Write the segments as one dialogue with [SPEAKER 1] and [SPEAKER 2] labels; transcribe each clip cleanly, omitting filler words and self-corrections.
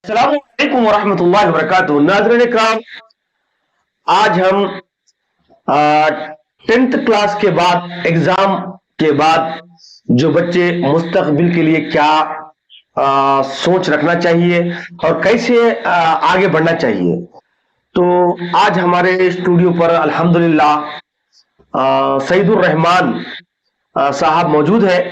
[SPEAKER 1] अस्सलामुअलैकुम वरहमतुल्लाहि वबरकातुहू। नाज़रीन इकराम, आज हम 10th क्लास के बाद एग्जाम के बाद जो बच्चे मुस्तकबिल के लिए क्या सोच रखना चाहिए और कैसे आगे बढ़ना चाहिए। तो आज हमारे स्टूडियो पर अल्हम्दुलिल्लाह सईदुर रहमान साहब मौजूद है।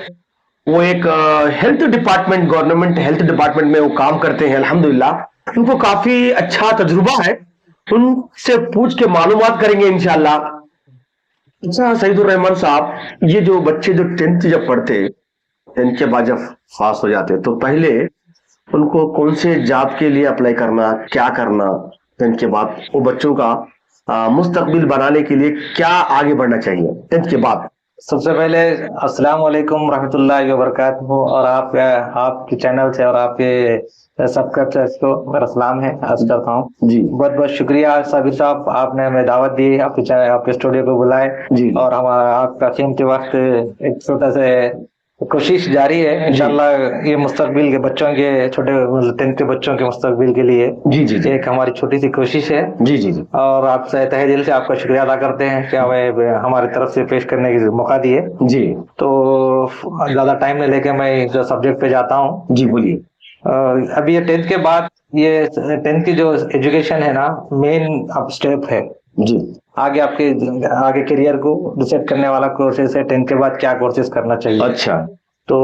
[SPEAKER 1] वो एक health department, government health department में वो काम करते हैं। अल्हम्दुलिल्लाह उनको काफी अच्छा तजुर्बा है। उनसे पूछ के मालूमात करेंगे इंशाल्लाह। अच्छा सईदुर रहमान साहब, ये जो बच्चे जो 10th जब पढ़ते, 10th के बाद जब पास हो जाते तो पहले उनको कौन से जॉब के लिए अप्लाई करना, क्या करना, 10th के बाद वो बच्चों का मुस्तकबिल बनाने के लिए क्या आगे बढ़ना चाहिए 10th के बाद।
[SPEAKER 2] सबसे पहले अस्सलाम वालेकुम रहमतुल्लाहि व बरकातहू। और आपके चैनल से और आपके सब्सक्राइबर्स को मेरा सलाम है, अर्ज करता हूँ
[SPEAKER 1] जी।
[SPEAKER 2] बहुत बहुत शुक्रिया साबिर साहब, आपने हमें दावत दी, आपके चैनल आपके स्टूडियो को बुलाए
[SPEAKER 1] जी।
[SPEAKER 2] और हमारा आपका कीमती वक्त एक छोटा से कोशिश जारी है। इंशाल्लाह ये मुस्तकबिल के बच्चों के छोटे 10th के बच्चों के मुस्तकबिल के लिए
[SPEAKER 1] जी जी जी।
[SPEAKER 2] एक हमारी छोटी सी कोशिश है।
[SPEAKER 1] जी जी जी।
[SPEAKER 2] और आपसे तहे दिल से आपका शुक्रिया अदा करते हैं कि हमें हमारी तरफ से पेश करने की मौका दिए।
[SPEAKER 1] जी।
[SPEAKER 2] तो ज्यादा टाइम नहीं लेके मैं जो सब्जेक्ट पे जाता हूँ।
[SPEAKER 1] जी बोलिए।
[SPEAKER 2] अभी ये 10th के बाद, ये 10th की जो एजुकेशन है ना, मेन अब स्टेप है
[SPEAKER 1] जी।
[SPEAKER 2] आगे आपके आगे करियर को डिसाइड करने वाला कोर्सेस है 10th के बाद क्या कोर्सेस करना चाहिए।
[SPEAKER 1] अच्छा।
[SPEAKER 2] तो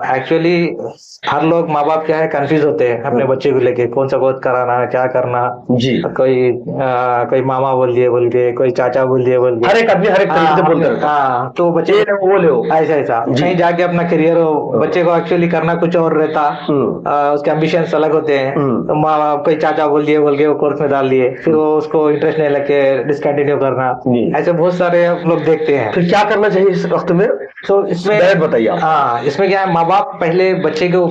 [SPEAKER 2] एक्चुअली हर लोग माँ बाप क्या है कंफ्यूज होते हैं अपने बच्चे को लेके, कौन सा कोर्स कराना है, क्या करना।
[SPEAKER 1] जी।
[SPEAKER 2] कोई मामा बोल दिए, कोई चाचा बोल दिए।
[SPEAKER 1] हर एक आदमी हर एक तरीके से बोलता है।
[SPEAKER 2] हाँ, तो बच्चे
[SPEAKER 1] ये लो, वो लो।
[SPEAKER 2] ऐसा कहीं जाके अपना करियर हो, बच्चे को एक्चुअली करना कुछ और रहता। उसके एम्बिशंस अलग होते हैं। तो माँ बाप कोई चाचा बोल के वो कोर्स में डाल दिए, फिर वो उसको इंटरेस्ट नहीं लगे डिसकंटिन्यू करना। ऐसे बहुत सारे हम लोग देखते हैं।
[SPEAKER 1] फिर क्या करना चाहिए इस वक्त में?
[SPEAKER 2] तो इसमें
[SPEAKER 1] डायरेक्ट बताइए आप।
[SPEAKER 2] हाँ, इसमें क्या है, माँ बाप पहले बच्चे को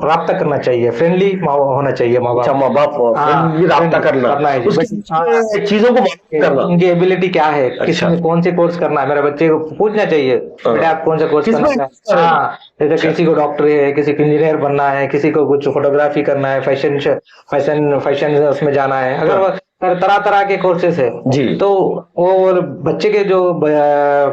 [SPEAKER 2] राब्ता करना चाहिए, फ्रेंडली होना चाहिए माँ बाप।
[SPEAKER 1] अच्छा, माँ बाप friendly राब्ता करना
[SPEAKER 2] है
[SPEAKER 1] उसकी चीजों को मालूम करना,
[SPEAKER 2] उनकी एबिलिटी क्या है,
[SPEAKER 1] अच्छा।
[SPEAKER 2] किसमें कौन से कोर्स करना है। मेरे बच्चे को पूछना चाहिए, बेटा आप कौन सा कोर्स
[SPEAKER 1] किसमें
[SPEAKER 2] करना है। हाँ, जैसे किसी को डॉक्टर है, किसी को इंजीनियर बनना है, किसी को कुछ फोटोग्राफी करना है, फैशन उसमें जाना है। अगर वो तरह तरह के कोर्सेस है
[SPEAKER 1] जी।
[SPEAKER 2] तो वो बच्चे के जो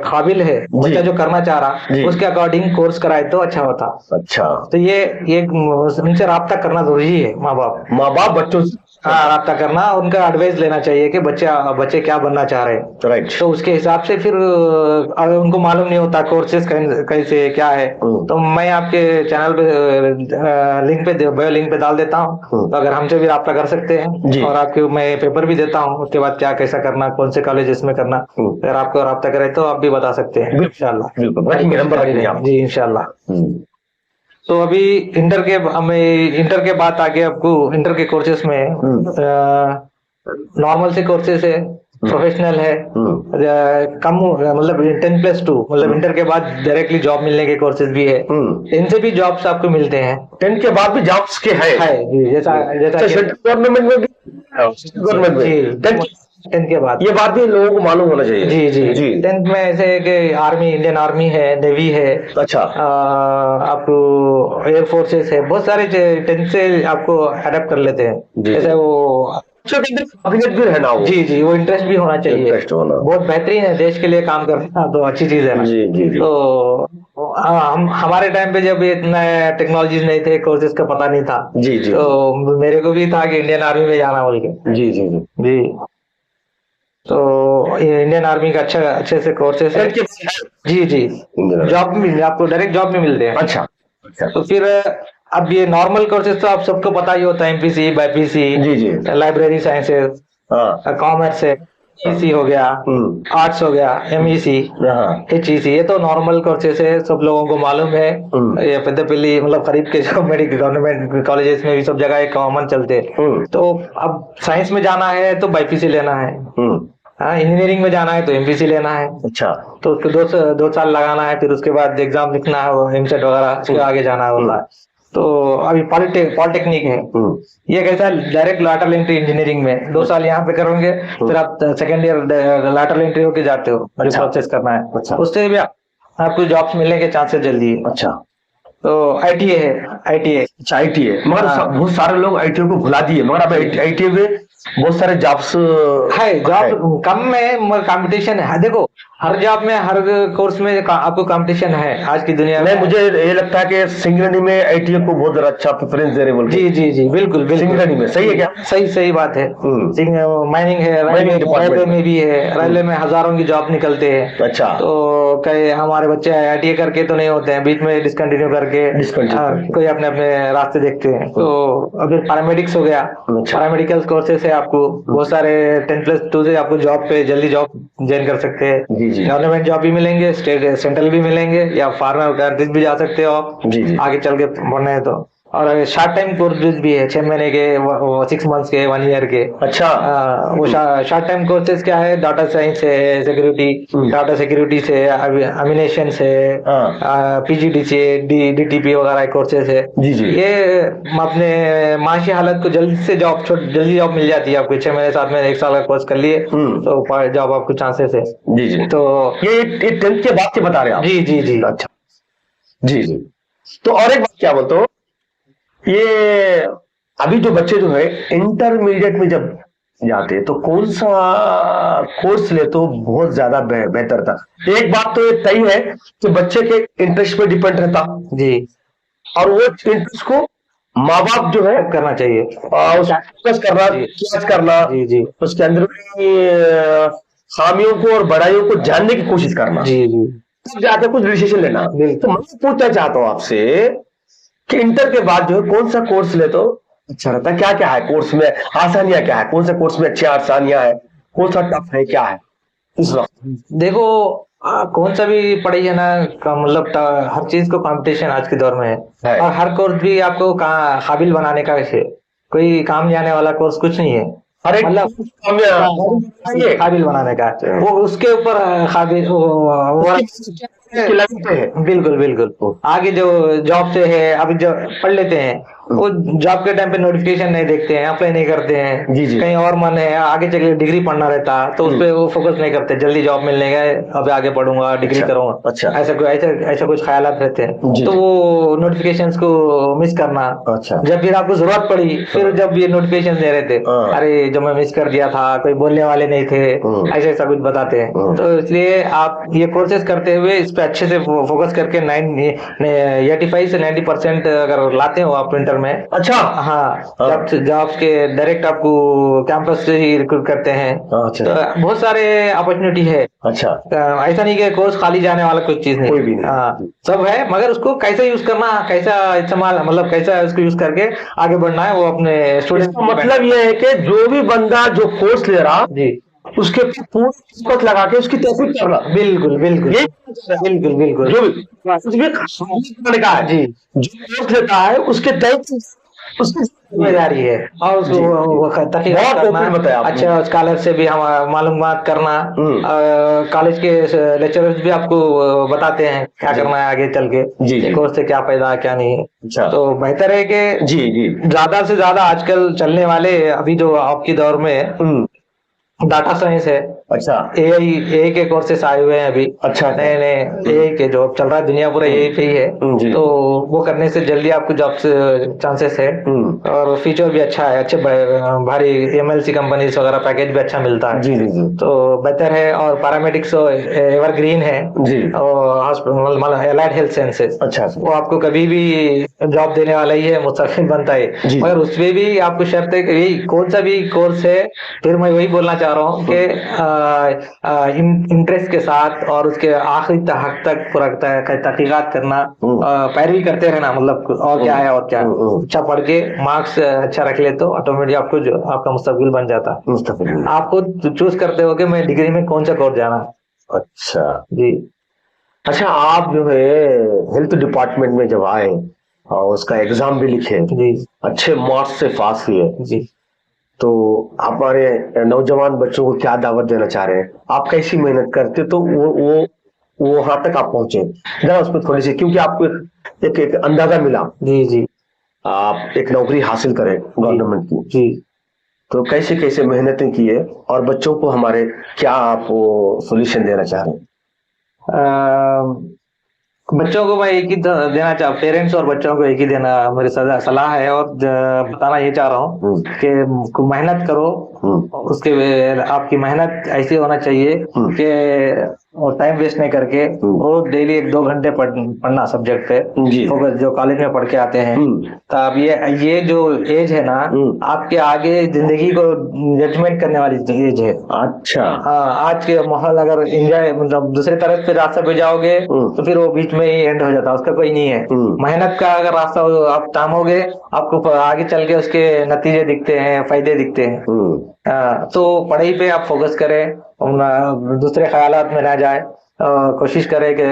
[SPEAKER 2] काबिल है, बच्चा जो करना चाह रहा, उसके अकॉर्डिंग कोर्स कराए तो अच्छा होता।
[SPEAKER 1] अच्छा।
[SPEAKER 2] तो ये उनसे राब्ता करना जरूरी है। माँ बाप बच्चों से राब्ता करना, उनका एडवाइस लेना चाहिए कि बच्चे क्या बनना चाह रहे हैं।
[SPEAKER 1] राइट।
[SPEAKER 2] तो उसके हिसाब से फिर अगर उनको मालूम नहीं होता कोर्सेज कैसे क्या है, तो मैं आपके चैनल पे बायो लिंक पे डाल देता हूँ। तो अगर हमसे भी राब्ता कर सकते हैं, और आपके मैं पेपर भी देता हूँ, उसके बाद क्या कैसा करना, कौन से कॉलेज में करना, अगर आपको राब्ता करे तो आप भी बता सकते हैं इंशाल्लाह। जी इंशाल्लाह। तो अभी इंटर के बाद आगे आपको इंटर के कोर्सेज में नॉर्मल से कोर्सेज है, प्रोफेशनल है, कम मतलब 10+2, मतलब इंटर के बाद डायरेक्टली जॉब मिलने के कोर्सेज भी है। इनसे भी जॉब्स आपको मिलते हैं।
[SPEAKER 1] 10th के बाद भी जॉब्स के है
[SPEAKER 2] जैसा
[SPEAKER 1] गवर्नमेंट में भी, गवर्नमेंट में
[SPEAKER 2] 10th के बाद
[SPEAKER 1] ये बात भी लोगों को मालूम होना चाहिए।
[SPEAKER 2] जी 10th में ऐसे है कि आर्मी, इंडियन आर्मी है, नेवी है,
[SPEAKER 1] अच्छा,
[SPEAKER 2] आपको एयर फोर्सेस है, बहुत सारे 10th से आपको अडेप्ट कर लेते हैं। जैसे वो
[SPEAKER 1] भी है ना वो।
[SPEAKER 2] जी वो इंटरेस्ट भी होना चाहिए,
[SPEAKER 1] इंटरेस्ट होना
[SPEAKER 2] बहुत बेहतरीन है, देश के लिए काम करना तो अच्छी चीज है ना।
[SPEAKER 1] जी।
[SPEAKER 2] तो हम हमारे टाइम पे जब इतना टेक्नोलॉजीज नहीं थे, कोर्सेज का पता नहीं था।
[SPEAKER 1] जी।
[SPEAKER 2] तो मेरे को भी था कि इंडियन आर्मी में जाना बोल के। जी तो इंडियन आर्मी का अच्छे से कोर्सेस है। जी जॉब में आपको डायरेक्ट जॉब में मिलते हैं। अच्छा। तो फिर अब ये नॉर्मल कोर्सेज तो आप सबको पता ही होता है, एमपीसी, बाईपीसी, जी लाइब्रेरी साइंसेस, कॉमर्स है, ईसी हो गया, आर्ट्स हो गया, एमईसी, एचईसी, ये तो नॉर्मल कोर्सेस है, सब लोगों को मालूम है। ये पेदपल्ली मतलब करीब के जो मेडिकल गवर्नमेंट कॉलेजेस में भी सब जगह कॉमन चलते हैं। तो अब साइंस में जाना है तो बाईपीसी लेना है, इंजीनियरिंग में जाना है तो एमपीसी लेना है। अच्छा। तो उसको 2 साल लगाना है, फिर उसके बाद एग्जाम लिखना है, वो एमसेट वगैरह, उसके आगे जाना होता है। तो अभी पॉलिटेक्निक है, ये कैसा है, डायरेक्ट लैटरल एंट्री इंजीनियरिंग में 2 साल यहाँ पे करोगे, फिर आप सेकेंड ईयर लैटरल एंट्री होके जाते हो, प्रोसेस करना है। उससे भी आपको जॉब्स मिलने के चांसेस जल्दी है। अच्छा। तो ITA है, ITA।
[SPEAKER 1] अच्छा ITA, मगर बहुत सारे लोग ITA को भुला दिए, मगर अब ITA में बहुत सारे जॉब्स
[SPEAKER 2] है, जॉब कम है मगर कंपटीशन है। देखो हर जॉब में, हर कोर्स में आपको कंपटीशन है आज की दुनिया में।
[SPEAKER 1] मुझे ये लगता है कि सिंगरेणी में ITA को बहुत ज्यादा अच्छा प्रेफरेंस दे रहे बोल।
[SPEAKER 2] जी जी जी, बिल्कुल बिल्कुल
[SPEAKER 1] सिंगरेणी में सही है क्या?
[SPEAKER 2] सही बात है। माइनिंग है, रेलवे में भी है, रेलवे में हजारों की जॉब निकलते हैं।
[SPEAKER 1] अच्छा,
[SPEAKER 2] तो कई हमारे बच्चे ITA करके तो नहीं होते हैं, बीच में डिसकंटिन्यू करके कोई अपने अपने रास्ते देखते हैं। तो अगर पैरामेडिक्स हो गया, पैरामेडिकल कोर्सेस है, आपको बहुत सारे 10+2 से आपको जॉब पे जल्दी जॉब ज्वाइन कर सकते हैं। गवर्नमेंट जॉब भी मिलेंगे, स्टेट सेंट्रल भी मिलेंगे, या फॉरेन कंट्रीज भी जा सकते हो आप आगे चल के पढ़ना है तो। और शॉर्ट टाइम कोर्सेज भी है, 6 महीने के, 6 मंथ्स के, 1 ईयर के।
[SPEAKER 1] अच्छा,
[SPEAKER 2] वो शॉर्ट टाइम कोर्सेज क्या है, डाटा साइंस है, सिक्योरिटी, डाटा सिक्योरिटी से, अमिनेशन से, PGD से, DTP वगैरह कोर्सेज है। ये अपने माशी हालत को जल्दी जॉब मिल जाती है आपको। 6 महीने 7 महीने 1 साल का कोर्स कर लिए तो जॉब आपको चांसेस है।
[SPEAKER 1] जी
[SPEAKER 2] तो
[SPEAKER 1] ये 10th के बाद से बता रहे हैं आप?
[SPEAKER 2] जी जी जी।
[SPEAKER 1] अच्छा जी। तो और एक बात क्या बोलते हो, ये अभी जो बच्चे जो है इंटरमीडिएट में जब जाते हैं तो कौन सा कोर्स ले तो बहुत ज्यादा बेहतर था? एक बात तो ये तय है कि बच्चे के इंटरेस्ट पे डिपेंड रहता
[SPEAKER 2] जी,
[SPEAKER 1] और वो इंटरेस्ट को माँ बाप जो है
[SPEAKER 2] करना चाहिए,
[SPEAKER 1] फोकस करना
[SPEAKER 2] जी जी,
[SPEAKER 1] उसके अंदर खामियों को और बड़ाइयों को जानने की कोशिश करना,
[SPEAKER 2] जी जी,
[SPEAKER 1] तब जाके कुछ डिसीजन लेना। तो मैं पूछना चाहता हूँ आपसे कि इंटर के बाद जो है कौन सा कोर्स ले तो अच्छा रहता है? क्या क्या है कोर्स में, आसानियां क्या है, कौन से कोर्स में अच्छी आसानियां है, कौन सा टफ है, क्या है इस वक्त?
[SPEAKER 2] देखो कौन सा भी पढ़ाई है ना का मतलब हर चीज को कंपटीशन आज के दौर में है। और हर कोर्स भी आपको काबिल बनाने का है, कोई काम जाने वाला कोर्स कुछ नहीं है। मतलब काबिल बनाने का वो उसके ऊपर काबिल बिल्कुल बिल्कुल। आगे जो जॉब से है, अभी जो पढ़ लेते हैं वो जॉब के टाइम पे नोटिफिकेशन नहीं देखते हैं, अप्लाई नहीं करते हैं, कहीं और मन है आगे चल के डिग्री पढ़ना रहता तो उस पर वो फोकस नहीं करते, जल्दी जॉब मिलने का, अब आगे पढ़ूंगा, डिग्री करूंगा। अच्छा, ऐसा कुछ ख्यालात रहते हैं, तो वो नोटिफिकेशंस को मिस करना। अच्छा, जब फिर आपको जरूरत पड़ी, फिर जब ये नोटिफिकेशन दे रहे थे, अरे जो मैं मिस कर दिया था, कोई बोलने वाले नहीं थे, ऐसा कुछ बताते हैं। तो इसलिए आप ये कोर्सेज करते हुए इस पे अच्छे से फोकस करके 85 से 90% अगर लाते हो आप इंटर में। अच्छा, हाँ, जॉब्स के डायरेक्ट आपको कैंपस से ही रिक्रूट करते हैं। अच्छा, तो बहुत सारे अपॉर्चुनिटी है। अच्छा, ऐसा नहीं कि कोर्स खाली जाने वाला कुछ चीज नहीं, कोई भी नहीं। हाँ, सब है, मगर उसको कैसे यूज करना, कैसा इस्तेमाल, मतलब कैसा उसको यूज करके आगे बढ़ना है, वो अपने स्टूडेंट का मतलब ये है कि जो भी बंदा जो कोर्स ले रहा जी उसके पूरी फोकस लगा के उसकी तहसील करना। बिल्कुल बिल्कुल बिल्कुल बिल्कुल, जो भी करने का है जी, जो कोर्स लेता है उसके दायित्व उसकी जिम्मेदारी है। और उसको तहकीकात करना, अच्छा स्कॉलर से भी हम मालूमात करना, कॉलेज के लेक्चरर्स भी आपको बताते हैं क्या करना है आगे चल के, कोर्स से क्या फायदा क्या नहीं। तो बेहतर है कि जी ज्यादा से ज्यादा आजकल चलने वाले अभी जो आपकी दौर में डाटा साइंस है। अच्छा, AI के कोर्सेस आए हुए हैं अभी। अच्छा, नए AI के जो चल रहा है दुनिया पूरा AI पे ही है। तो वो करने से जल्दी आपको जॉब चांसेस है, और फ्यूचर भी अच्छा है, अच्छे भारी MLC कंपनीज वगैरह पैकेज भी अच्छा मिलता है। जी जी, तो बेहतर है। और पैरामेडिक्स एवरग्रीन है और हॉस्पिटल एलाइड हेल्थ साइंसेस। अच्छा, वो आपको कभी भी जॉब देने वाला ही है, मुस्तकिल बनता है, मगर उसमें भी आपको शर्त है कि कौन सा भी कोर्स है, फिर मैं वही बोलना चाह रहा हूँ कि इंटरेस्ट के साथ और उसके आखिरी हक तक पूरा तहकीकात करना, पैरवी करते रहना, मतलब और क्या है और क्या अच्छा पढ़ के मार्क्स अच्छा रख ले तो ऑटोमेटिक आपको जो आपका मुस्तकबिल बन जाता है। आपको चूज करते हो कि मैं डिग्री में कौन सा कोर्स जाना। अच्छा जी। अच्छा, आप जो है हेल्थ डिपार्टमेंट में जब आए और उसका एग्जाम भी लिखे जी, अच्छे मार्क्स से पास हुए जी, तो हमारे नौजवान बच्चों को क्या दावत देना चाह रहे हैं? आप कैसी मेहनत करते तो वो वहां तक आप पहुंचे, जरा उस पर थोड़ी सी, क्योंकि आपको एक अंदाजा मिला जी जी, आप एक नौकरी हासिल करें गवर्नमेंट की जी, तो कैसे कैसे मेहनतें की है और बच्चों को हमारे क्या आप सोल्यूशन देना चाह रहे हैं? बच्चों को मैं एक ही देना चाह पेरेंट्स और बच्चों को एक ही देना मेरी सलाह है, और बताना ये चाह रहा हूँ कि मेहनत करो। उसके आपकी मेहनत ऐसी होना चाहिए कि टाइम वेस्ट नहीं करके वो डेली 1-2 घंटे पढ़ना सब्जेक्ट पे, फोकस जो कॉलेज में पढ़ के आते हैं। तो अब ये जो एज है ना, आपके आगे जिंदगी को जजमेंट करने वाली एज है।
[SPEAKER 1] अच्छा।
[SPEAKER 2] हाँ, आज के माहौल अगर एंजॉय मतलब दूसरे तरफ पे रास्ता पे जाओगे तो फिर वो बीच में ही एंड हो जाता है, उसका कोई नहीं है। मेहनत का अगर रास्ता आप थामोगे, आपको आगे चल के उसके नतीजे दिखते हैं, फायदे दिखते हैं। तो पढ़ाई पे आप फोकस करें, दूसरे ख्यालात में ना जाए, कोशिश करें कि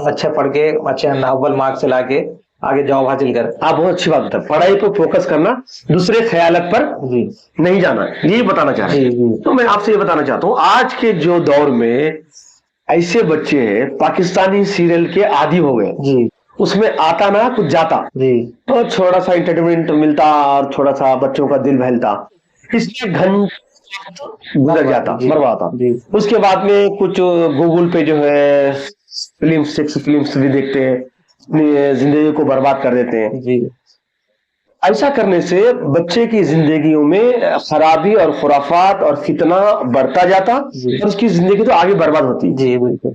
[SPEAKER 2] अच्छे पढ़ के अच्छे अव्वल मार्क्स ला के आगे जॉब हासिल करें।
[SPEAKER 1] आप बहुत अच्छी बात बताए, पढ़ाई पे फोकस करना, दूसरे ख्यालात पर नहीं जाना, ये बताना चाह रहे हैं। तो मैं आपसे ये बताना चाहता हूँ, आज के जो दौर में ऐसे बच्चे हैं पाकिस्तानी सीरियल के आदी हो गए जी, उसमें आता ना कुछ जाता जी, तो थोड़ा सा एंटरटेनमेंट मिलता और थोड़ा सा बच्चों का दिल बहलता, इसलिए गुजर जाता, बर्बाद आता। उसके बाद में कुछ गूगल पे जो है फिल्म्स भी देखते हैं, अपनी जिंदगी को बर्बाद कर देते हैं जी। ऐसा करने से बच्चे की जिंदगियों में खराबी और खुराफात और फितना बढ़ता जाता और उसकी जिंदगी तो आगे बर्बाद होती जी। बिल्कुल।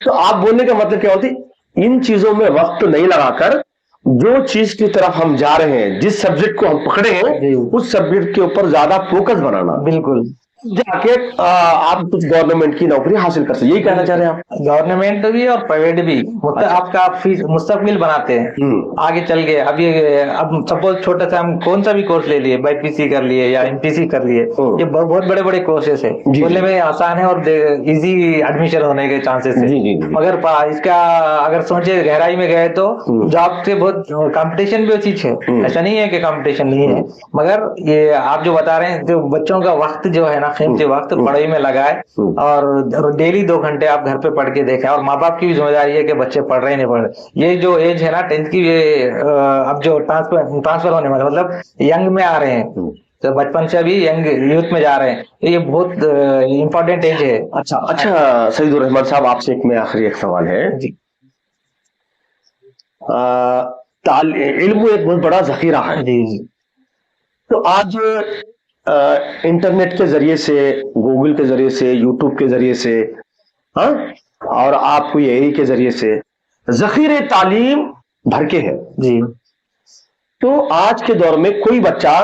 [SPEAKER 1] तो आप बोलने का मतलब क्या होती, इन चीजों में वक्त नहीं लगाकर जो चीज की तरफ हम जा रहे हैं, जिस सब्जेक्ट को हम पकड़े हैं, उस सब्जेक्ट के ऊपर ज्यादा फोकस बनाना। बिल्कुल। जाके आप कुछ गवर्नमेंट की नौकरी हासिल कर सकते, यही कहना चाह रहे हैं आप? गवर्नमेंट भी और प्राइवेट भी, मतलब आपका मुस्तकबिल बनाते हैं आगे चल के। अब सपोज छोटा सा हम कौन सा भी कोर्स ले लिए, बाईपीसी कर लिए या एमपीसी कर लिए, ये बहुत बड़े बड़े कोर्सेस है, बोलने में आसान है और इजी एडमिशन होने के चांसेस है। मगर इसका अगर सोचे गहराई में गए तो जॉब से बहुत कंपटीशन भी वो चीज है, ऐसा नहीं है कि कंपटीशन नहीं है। मगर ये आप जो बता रहे हैं, जो बच्चों का वक्त जो है ना, कीमती वक्त पढ़ाई में लगाए और डेली 2 घंटे आप घर पे पढ़ के देखें। और माँ बाप की भी जिम्मेदारी है कि बच्चे पढ़ रहे नहीं पढ़ रहे। ये जो एज है ना 10th की, ये अब जो ट्रांसफर होने वाला, मतलब यंग में आ रहे हैं, तो बचपन से अभी यंग यूथ में जा रहे हैं, ये बहुत इम्पोर्टेंट एज है। अच्छा सईदुर रहमान साहब, आपसे एक आखिरी एक सवाल है जी। इल्म एक बहुत बड़ा जखीरा है जी। तो आज इंटरनेट के जरिए से, गूगल के जरिए से, यूट्यूब के जरिए से, हाँ, और आपको यही के जरिए से जखीरे तालीम भर के है जी। तो आज के दौर में कोई बच्चा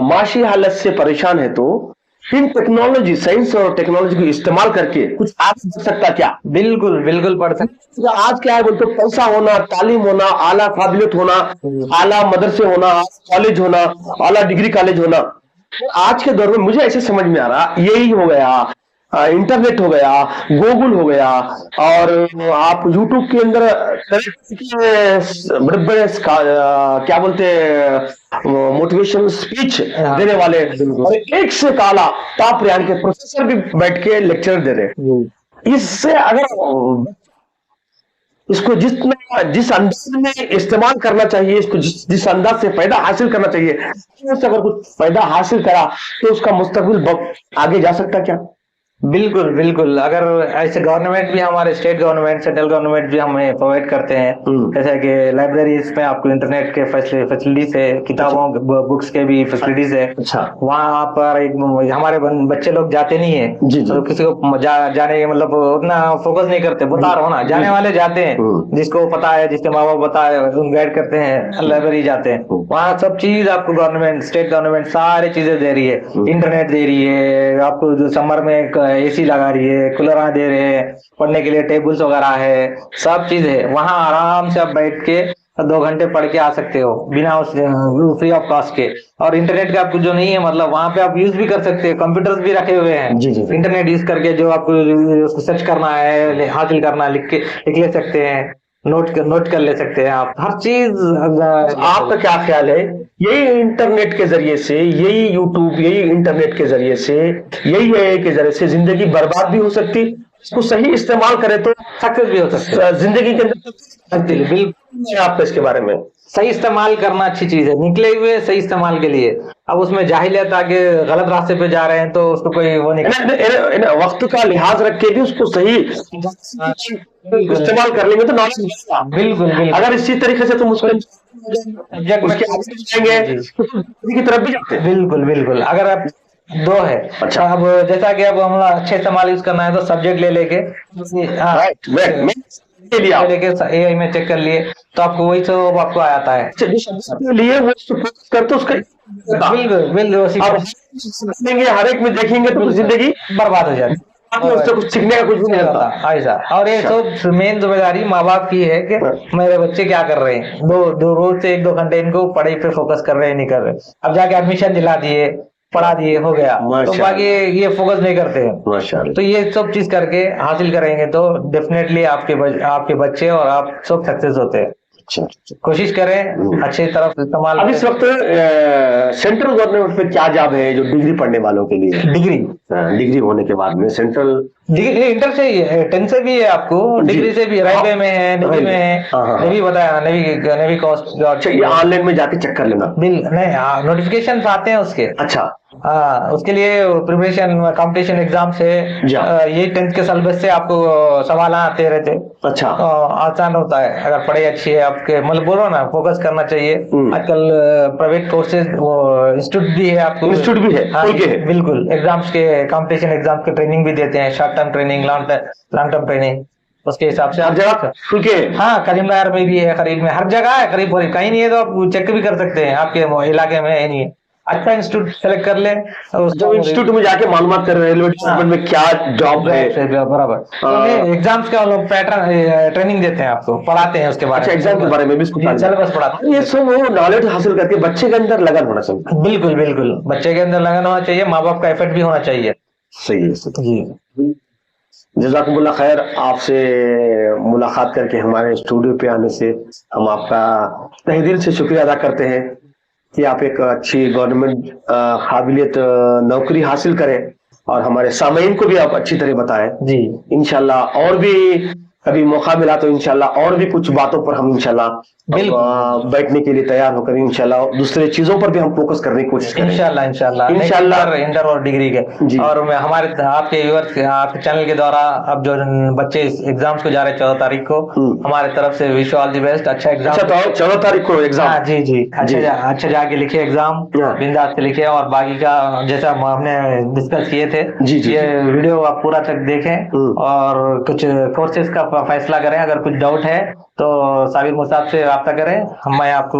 [SPEAKER 1] माशी हालत से परेशान है तो इन टेक्नोलॉजी, साइंस और टेक्नोलॉजी को इस्तेमाल करके कुछ आगे बढ़ सकता क्या? बिल्कुल बिल्कुल बढ़ सकता। आज क्या है बोलते, पैसा होना, तालीम होना, आला काबिलियत होना, आला मदरसे होना, कॉलेज होना, आला डिग्री कॉलेज होना, आज के दौर में मुझे ऐसे समझ में आ रहा, यही हो गया, इंटरनेट हो गया, गूगल हो गया, और आप यूट्यूब के अंदर बड़े बड़े क्या बोलते मोटिवेशन स्पीच देने वाले, और एक से काला टॉप रैंक के प्रोफेसर भी बैठ के लेक्चर दे रहे। इससे अगर इसको जिस अंदाज में इस्तेमाल करना चाहिए, इसको जिस अंदाज से फायदा हासिल करना चाहिए, उससे अगर कुछ फायदा हासिल करा तो उसका मुस्तकबिल आगे जा सकता क्या? बिल्कुल बिल्कुल। अगर ऐसे गवर्नमेंट भी, हमारे स्टेट गवर्नमेंट, सेंट्रल गवर्नमेंट भी हमें प्रोवाइड करते हैं, जैसे कि लाइब्रेरीज में आपको इंटरनेट के फैसिलिटीज है, किताबों बुक्स के भी फैसिलिटीज है। अच्छा। वहाँ पर हमारे बच्चे लोग जाते नहीं है तो किसी को जाने के मतलब उतना फोकस नहीं करते, बता रहा हूँ ना, जाने वाले जाते हैं, जिसको पता है, जिसके माँ बाप पता है, गाइड करते हैं, लाइब्रेरी जाते हैं। वहाँ सब चीज आपको गवर्नमेंट, स्टेट गवर्नमेंट सारी चीजें दे रही है, इंटरनेट दे रही है आपको, जो समर में एसी लगा रही है, कूलर दे रहे हैं, पढ़ने के लिए टेबल्स वगैरह है, सब चीज है। वहाँ आराम से आप बैठ के 2 घंटे पढ़ के आ सकते हो बिना फ्री ऑफ कॉस्ट के। और इंटरनेट का आपको जो नहीं है, मतलब वहाँ पे आप यूज भी कर सकते हैं, कंप्यूटर्स भी रखे हुए हैं जी। इंटरनेट यूज करके जो आपको सर्च करना है, हासिल करना, लिख ले सकते हैं, नोट कर ले सकते हैं आप हर चीज। आपका क्या ख्याल है, यही इंटरनेट के जरिए से, यही यूट्यूब, यही इंटरनेट के जरिए से, यही AI के जरिए से जिंदगी बर्बाद भी हो सकती, इसको सही इस्तेमाल करें तो सक्सेस भी हो सकती है जिंदगी के अंदर? बिल्कुल आपका इसके बारे में
[SPEAKER 2] सही इस्तेमाल करना अच्छी चीज है, निकले हुए सही इस्तेमाल के लिए। अब उसमें जाहिलियत आगे गलत रास्ते पे जा रहे हैं तो उसको कोई वो नहीं।
[SPEAKER 1] वक्त का लिहाज रख के भी उसको सही इस्तेमाल कर लेंगे तो नॉलेज।
[SPEAKER 2] बिल्कुल बिल्कुल।
[SPEAKER 1] अगर इसी तरीके से तुम उसके आगे जाएंगे की तरफ भी जाते हैं।
[SPEAKER 2] बिल्कुल बिल्कुल। अगर आप दो है,
[SPEAKER 1] अच्छा।
[SPEAKER 2] अब जैसा कि अब हम अच्छे इस्तेमाल यूज करना है तो सब्जेक्ट ले लेके लेके एआई में चेक कर लिए तो आपको वही सब आपको आता है
[SPEAKER 1] लिए वो करते उसका।
[SPEAKER 2] बिल्कुल बिल्कुल।
[SPEAKER 1] हर एक में देखेंगे तो जिंदगी
[SPEAKER 2] बर्बाद हो जाती है,
[SPEAKER 1] उससे कुछ सीखने का कुछ भी नहीं होता
[SPEAKER 2] ऐसा। और ये तो मेन जिम्मेदारी माँ बाप की है कि मेरे बच्चे क्या कर रहे हैं, दो रोज से 1-2 घंटे इनको पढ़ाई पे फोकस कर रहे हैं नहीं कर रहे। अब जाके एडमिशन दिला दिए, पढ़ा दिए, हो गया, तो बाकी ये फोकस नहीं करते हैं। तो ये सब चीज करके हासिल करेंगे तो डेफिनेटली आपके बच्चे और आप सब सक्सेस होते हैं। कोशिश करें अच्छी तरफ इस्तेमाल।
[SPEAKER 1] अब इस वक्त सेंट्रल गवर्नमेंट में क्या जॉब है जो डिग्री पढ़ने वालों के लिए? डिग्री होने के बाद में सेंट्रल
[SPEAKER 2] डिग्री इंटर से ही है, 10 से भी है आपको, डिग्री से भी रेलवे में है, नेवी में है, नेवी बताया, नेवी कोस्ट।
[SPEAKER 1] ये ऑनलाइन में जाके चेक कर लेना।
[SPEAKER 2] बिल नहीं, नोटिफिकेशन आते हैं उसके।
[SPEAKER 1] अच्छा।
[SPEAKER 2] हाँ, उसके लिए प्रिपरेशन कंपटीशन एग्जाम से ये 10th के सिलेबस से आपको सवाल आते रहते।
[SPEAKER 1] अच्छा।
[SPEAKER 2] आसान होता है अगर पढ़ाई अच्छी है आपके, मतलब बोलो ना, फोकस करना चाहिए। आजकल प्राइवेट कोर्सेज इंस्टीट्यूट भी है आपको,
[SPEAKER 1] इंस्टीट्यूट भी है।
[SPEAKER 2] हाँ, बिल्कुल। एग्जाम्स के कंपटीशन एग्जाम के ट्रेनिंग भी देते हैं, short term training, long term training, उसके हिसाब से
[SPEAKER 1] हर जगह।
[SPEAKER 2] हाँ, करीमनगर में भी है, करीब में हर जगह है, करीब कहीं नहीं है तो आप चेक भी कर सकते हैं, आपके इलाके में है नहीं है। अच्छा इंस्टीट्यूट सेलेक्ट कर ले,
[SPEAKER 1] जो इंस्टीट्यूट में जाके मालूमात कर रहे हैं रेलवे डिपार्टमेंट में क्या जॉब है,
[SPEAKER 2] बराबर। एग्जाम्स का लोग पैटर्न ट्रेनिंग देते हैं आपको, पढ़ाते हैं उसके बारे में।
[SPEAKER 1] अच्छा, एग्जाम के बारे में भी
[SPEAKER 2] सिलेबस पढ़ाते हैं।
[SPEAKER 1] ये सब वो नॉलेज हासिल करके बच्चे के अंदर लगन होना चाहिए।
[SPEAKER 2] बिल्कुल बिल्कुल, बच्चे के अंदर लगन होना चाहिए, माँ बाप का एफर्ट भी होना चाहिए।
[SPEAKER 1] सही है। जज़ाकुमुल्लाह खैर, आपसे मुलाकात करके हमारे स्टूडियो पे आने से हम आपका तहे दिल से शुक्रिया अदा करते हैं कि आप एक अच्छी गवर्नमेंट काबिलियत नौकरी हासिल करें और हमारे सामईन को भी आप अच्छी तरह बताएं।
[SPEAKER 2] जी
[SPEAKER 1] इंशाल्लाह, और भी कभी मौका मिला तो इंशाल्लाह और भी कुछ बातों पर हम इंशाल्लाह बैठने के लिए तैयार होकर इंशाल्लाह दूसरे चीजों पर भी हम फोकस करने की कोशिश करें। इंशाल्लाह
[SPEAKER 2] इंटर और डिग्री के। और मैं हमारे आपके व्यूअर्स, आपके चैनल के द्वारा अब जो बच्चे एग्जाम्स को जा रहे हैं 14 तारीख को, हमारे तरफ से विश ऑल दी बेस्ट। अच्छा एग्जाम।
[SPEAKER 1] अच्छा, 14 तारीख को एग्जाम।
[SPEAKER 2] जी अच्छा जाके लिखे एग्जाम, बिंदास से लिखे, और बाकी का जैसा हमने डिस्कस किए थे ये वीडियो आप पूरा तक देखें और कुछ कोर्सेज का फैसला करें। अगर कुछ डाउट है तो साबिर मुसाब से राब्ता करें, मैं आपको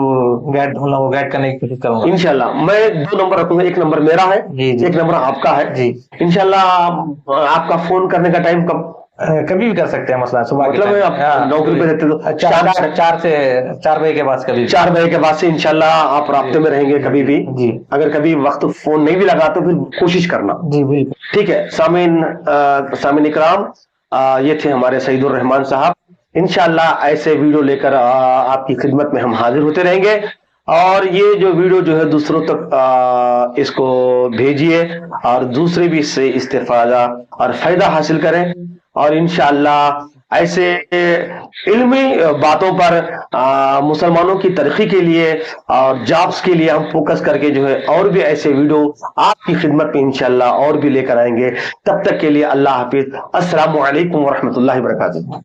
[SPEAKER 2] गाइड करने की कोशिश करूंगा इंशाल्लाह। मैं 2 नंबर रखूंगा, एक नंबर मेरा है, एक नंबर आपका है जी। इंशाल्लाह आपका फोन करने का टाइम कभी भी कर सकते हैं, मसला सुबह, मतलब आप नौकरी पे रहते तो 4 बजे के बाद, कभी 4 बजे के बाद से इंशाल्लाह आप राब्ते में रहेंगे कभी भी जी। अगर कभी वक्त फोन नहीं भी लगा तो फिर कोशिश करना जी। बिल्कुल ठीक है। सामीन इकराम, ये थे हमारे सईदुर रहमान साहब। इंशाल्लाह ऐसे वीडियो लेकर आपकी खिदमत में हम हाजिर होते रहेंगे, और ये जो वीडियो जो है दूसरों तक इसको भेजिए और दूसरे भी इससे इस्तेफादा और फायदा हासिल करें। और इंशाल्लाह ऐसे इल्मी बातों पर मुसलमानों की तरक्की के लिए और जॉब्स के लिए हम फोकस करके जो है और भी ऐसे वीडियो आपकी खिदमत में इंशाल्लाह और भी लेकर आएंगे। तब तक के लिए अल्लाह हाफिज। अस्सलामु अलैकुम व रहमतुल्लाहि व बरकातुहू।